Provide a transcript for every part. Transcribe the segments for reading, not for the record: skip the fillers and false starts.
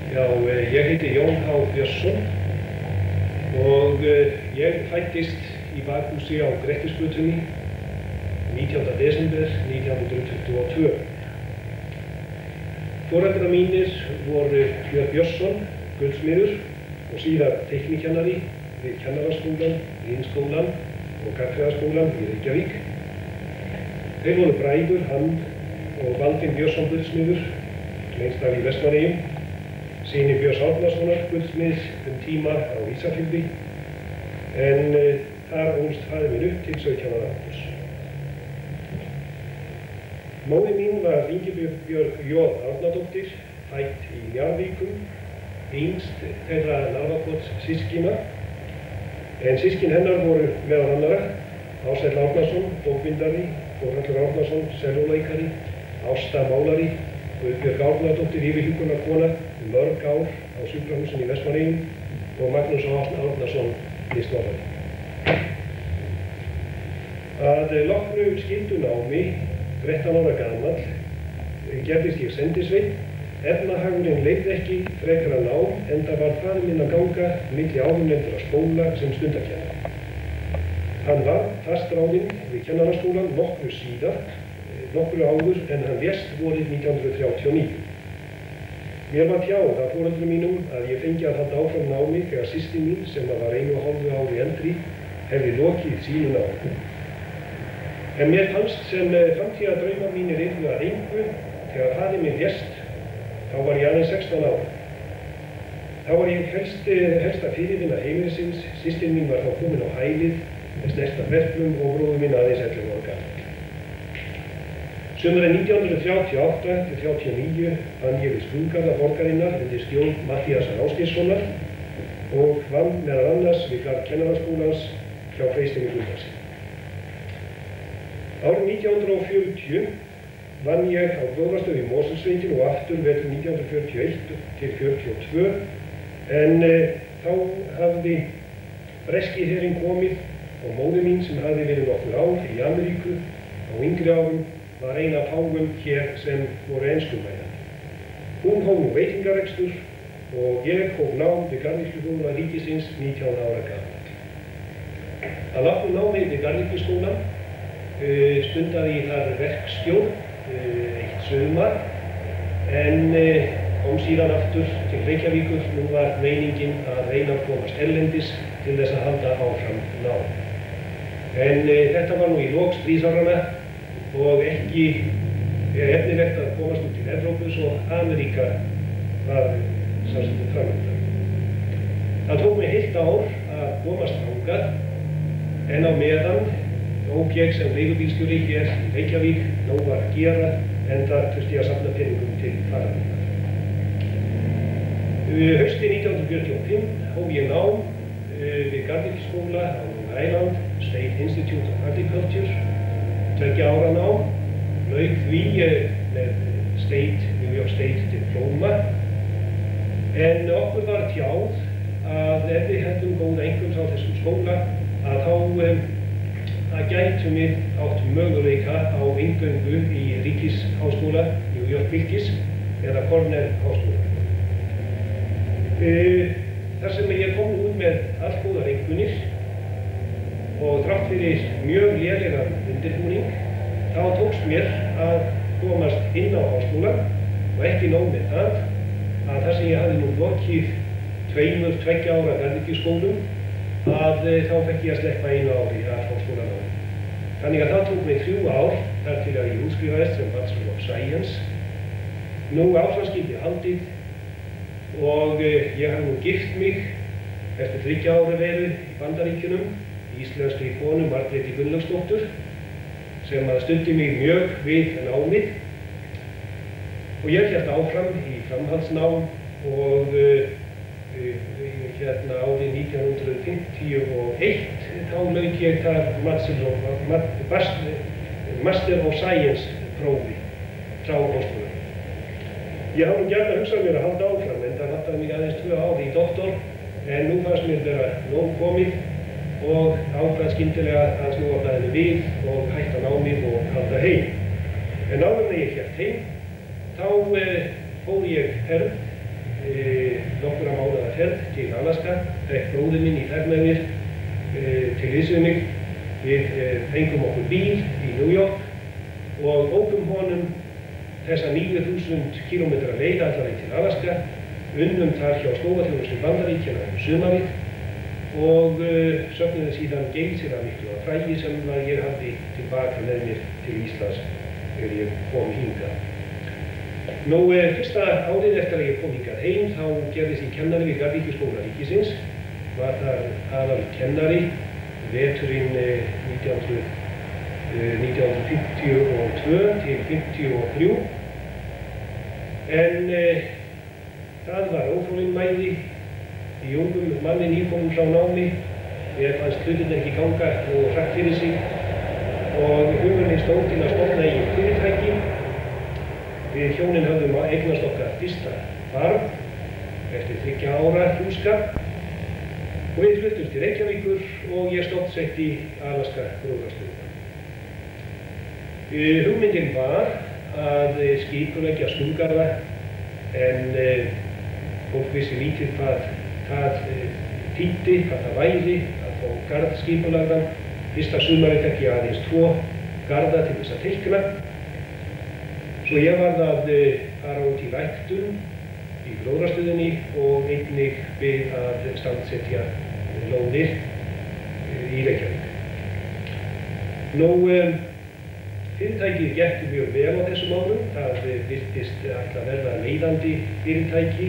Já, ég heiti Jón H Björnsson og ég fæddist í bakhúsi á Grettisgötunni 19. desember 1922. Foreldrar mínir voru Björnsson, guldsmiður og síðar teiknikennari við Kennaraskólann, Iðnskólann og Gagnfræðaskólann í Reykjavík. Þeir voru bræður, hann og Björnsson guldsmiður, lengst af í Vestmannaeyjum, syni Björns Árnasonar guldsmiðs tíma á Ísafirði, en þar ólst faðir minn upp til 17 ára aldurs. Móðir mín var Ingibjörg Jón Árnadóttir, fædd í Njarðvíkum, yngst þeirra Narfakots systkina, en systkin hennar voru meðal annarra Ársæll Árnason, bókbindari, Þórhallur Árnason, sellóleikari, Ásta málari, Guðbjörg Árnadóttir, yfirhjúkrunarkona mörg ár á sjúkrahúsinu í Vestmannaeyjum og Magnús Árnason, listmálari. Að loknu skyldunámi, 13 ára gamall, gerðist ég sendisveinn. Efnahagurinn leyfði ekki frekara nám, enda var faðir minn að ganga milli áðurnefndra skóla sem stundakennari. Hann var fastráðinn við Kennaraskólann nokkru áður en hann lést vorið 1939. Mér var tjáð af foreldrum mínum að ég fengi að halda áfram námi þegar systir mín, sem var 1,5 ári eldri, hefði lokið sínu námi. En mér fannst sem framtíðardraumar mínir yrðu að engu þegar faðir minn lést. Þá var ég aðeins 16 ára. Þá var ég helsta fyrirvinna heimilisins, systir mín var þá komin á hælið með snerta verklum og bróðir minn aðeins 11 ára gamall. Sumarið 1938 til 1939 vann ég við skrúðgarða borgarinnar undir stjórn Matthíasar Ásgeirssonar og vann meðal annars við garð Kennaraskólans hjá Freysteini Guðnasyni. Árið 1940 vann ég á gróðrarstöð í Mosfellssveitin og aftur vetur 1941 til 1942, en þá hafði breski herinn komið og móðir mín, sem hafði verið nokkur ár í Ameríku á yngri árum, var ein af fáum hér sem voru enskumælandi. Hún hóf nú veitingarekstur og ég hóf nám við Garðyrkjuskóla ríkisins 19 ára gamall. Að loknu námi við Garðyrkjuskólann stundaði ég þar verkstjórn eitt sumar, en kom síðan aftur til Reykjavíkur. Nú var meiningin að reyna að komast erlendis til þess að halda áfram nám. En þetta var nú í lok stríðsáranna og ekki efnilegt að komast út til Evrópu, svo Ameríka var samsett framöndan. Það tók mig heilt ár að komast þangað, en á meðan ók ég sem leigubílstjóri hér í Reykjavík, nóg var að gera, en það þurfti ég að safna peningum til fararvinnar. Haustið 1945 hóf ég nám við Garðyrkjuskóla á Long Island, State Institute of Agriculture, 2 ára nám, lauk því með New York State diplóma, en okkur var tjáð að ef við heldum góða einkunns á þessum skóla, að þá gætum við átt möguleika á inngöngu í ríkisháskóla, New York ríkis, eða Cornell háskóla. Þar sem ég kom út með allgóðar einkunnir og þrátt fyrir mjög lélegan undirbúning, þá tókst mér að komast inn á háskólann og ekki nóg með það, að þar sem ég hafði nú lokið 2 ára garðyrkjuskólum, að þá fekk ég að sleppa 1 ári af háskólanámi. Þannig að það tók mig 3 ár þar til að ég útskrifaðist sem Bachelor of Science. Nú áframskyldi haldið og ég hafði nú gift mig eftir 3 ára veru í Bandaríkjunum, íslenskri konu Margréti Gunnlaugsdóttur, sem studdi mig mjög við námið. Og ég hélt áfram í framhaldsnám og árið 1951 þá lauk ég þar Master of Science prófi frá háskólanum. Ég hafði gjarna hugsað mér að halda áfram, en það vantaði mig aðeins 2 ár í doktor, en nú fannst mér vera nóg komið og ákvað skyndilega að snúa blaðinu við og hætta námið og halda heim. En áður en ég hélt heim, þá fór ég ferð nokkura mánaða ferð til Alaska, fekk bróðir minn í ferð með mér til liðs við mig. Við fengum okkur bíl í New York og ókum honum þessa 9.000 kílómetra leið alla leið til Alaska, unnum þar hjá skógaþjónustu Bandaríkjanna sumarið og söfnuðum síðan geysilega af fræi sem ég hafði tilbaka með mér til Íslands þegar ég kom hingað. Fyrsta árið eftir að ég kom hingað heim þá gerðist ég kennari við Garðyrkjuskóla ríkisins, var þar aðalkennari veturinn 1952 til 53. En það var óþolinmæði í ungum manni nýkominn frá námi. Mér fannst hlutirnir ekki ganga nógu hratt fyrir sig og hugurinn stóð til að stofna eigin fyrirtæki. Við hjónin höfðum eignast okkar fyrsta barn eftir 3 ára hjúskap og við fluttumst til Reykjavíkur og ég stofnsetti Alaska gróðrarstöðina. Hugmyndin var að skipuleggja skrúðgarða en fólk vissi lítið hvað það þýddi, hvað það væri að fá garð skipulagðan. Fyrsta sumarið fekk ég aðeins 2 garða til þess að teikna. Svo ég varð að fara út í ræktun í gróðrarstöðinni og einnig við að standsetja lóðir í Reykjavík. Fyrirtækið gekk mjög vel á þessum árum. Það virtist ætla að verða leiðandi fyrirtæki.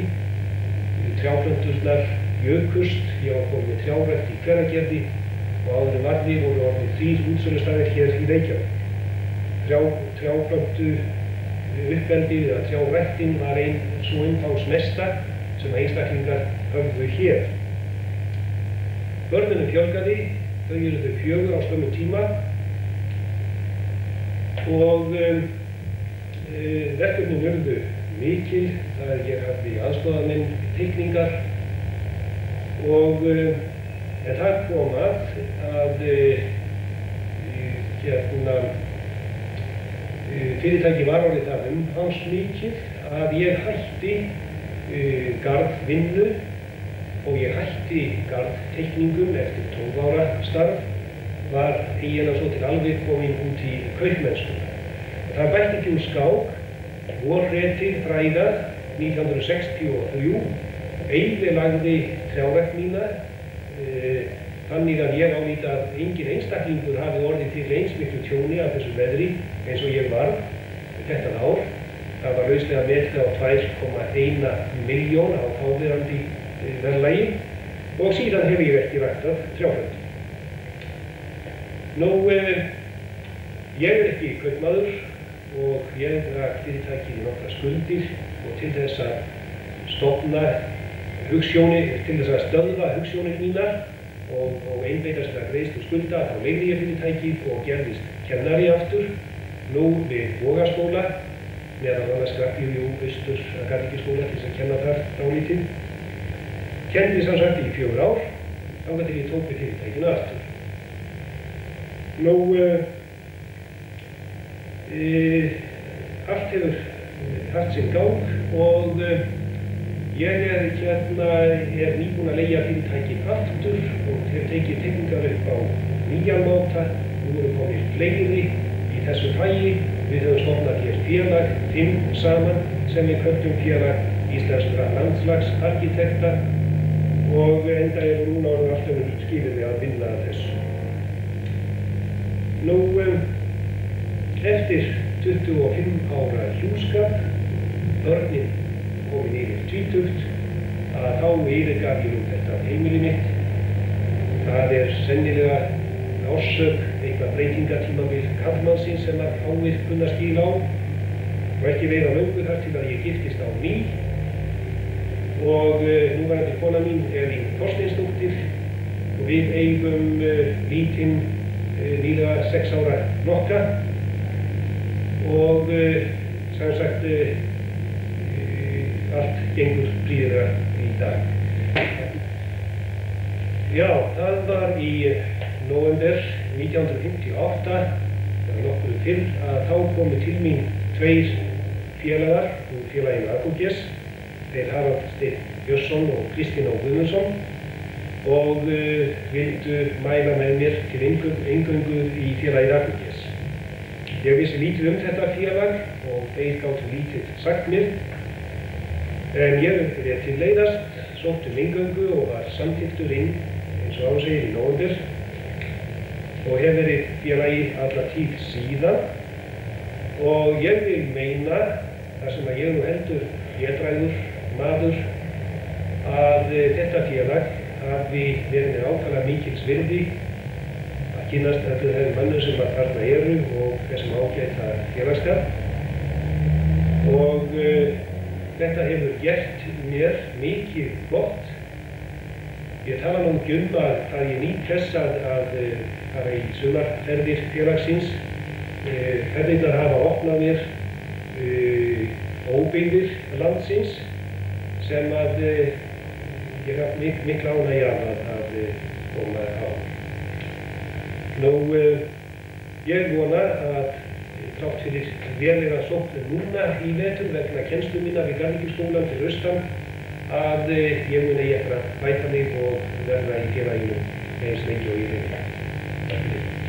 Trjáplönturnar jukust, ég var kominn með trjárækt í Hveragerði og áður en varði voru orðnir 3 útsölustaðir hér í Reykjavík. Trjáplöntu uppeldið eða trjáræktin var ein svo umfangsmesta sem einstaklingar höfðu hér. Börnunum fjölgaði, þau urðu 4 á skömmum tíma og verkefnin urðu mikil. Það ég hafði aðstoðarmenn teikningar og það kom að fyrirtæki var orðið það umfangsmikið að ég hætti garðvinnu og ég hætti garðteikningum eftir 12 ára starf, var eiginlega svo til alveg kominn út í kaupmennskuna. Það bætti til skák, vorréttið fræga 1963, eyðilagði trjárækt mína, þannig að ég álít að engin einstaklingur hafi orðið til eins miklu tjóni af þessu veðri eins og ég var þetta ár. Það var lauslega metið á 2,1 milljón á þáverandi verðlagi og síðan hef ég ekki ræktað trjáplöntur. Ég ekki kaupmaður og ég rak fyrirtækið í nokkrar skuldir og til þess að stofna hugsjónir, til þess að stöðva hugsjónir mínar og einbeita sér að greiðslu skulda, þá leigði ég fyrirtækið og gerðist kennari aftur, nú við Vogaskóla, meðal annars grafíu austur að Garðyrkjuskóla til þess að kenna þar dálítið. Kenndi sem sagt í 4 ár, þangað til ég tók við fyrirtækinu aftur. Allt hefur haft sinn gang og ég er nýbúinn að leigja fyrirtækið aftur og hef tekið teikningar upp á nýjan máta. Nú eru komnir fleiri í þessu fagi. Við höfum stofnað hér félag, 5 saman, sem við köllum félag íslenskra landslagsarkitekta og enda núna orðið alltaf skilyrði að vinna að þessu. Eftir 25 ára hjúskap, börnin komin yfir tvítugt, að þá yfirgaf ég þetta heimili mitt. Það sennilega orsök eitthvað breytingatímabil karlmannsins sem að fáir kunna skila á og ekki leið á löngu þar til að ég giftist á ný og núverandi kona mín Elín Þorsteinsdóttir og við eigum lítinn nýlega 6 ára nokka og sem sagt allt gengur prýðilega í dag. Já, það var í nóvember 1958, eða nokkuð fyrr, að þá komu til mín 2 félagar úr félaginu AKÓGESA þeir Harald Björnsson og Kristín Guðmundsson og vildu mæla með mér til inngöngu í félagið AKÓGESA. Ég vissi lítið þetta félag og þeir gátu lítið sagt mér, en ég réð til leiðast, sótti inngöngu og var samþykktur inn, eins og segir, í nóvember og hef verið félagi alla tíð síðan. Og ég vil meina, þar sem ég nú heldur védrægur maður, að þetta félag hafi verið með ákaflega mikils virði að kynnast þeim mönnum sem þarna eru og þessum ágæta félagsskap. Og þetta hefur gert mér mikið gott. Ég tala nú ekki að ég nýt þess að fara í sumarferðir félagsins. Ferðirnar hafa opnað mér óbyggðir landsins sem að ég haf mikla ánægju að koma á. Nú, ég vona að þrátt fyrir verulega sókn núna í vetur vegna kennslu minna við Garðyrkjuskólann til austan að ég muni eftir að bæta mig og verða í félaginu eins lengi og ég reyni. Takk fyrir.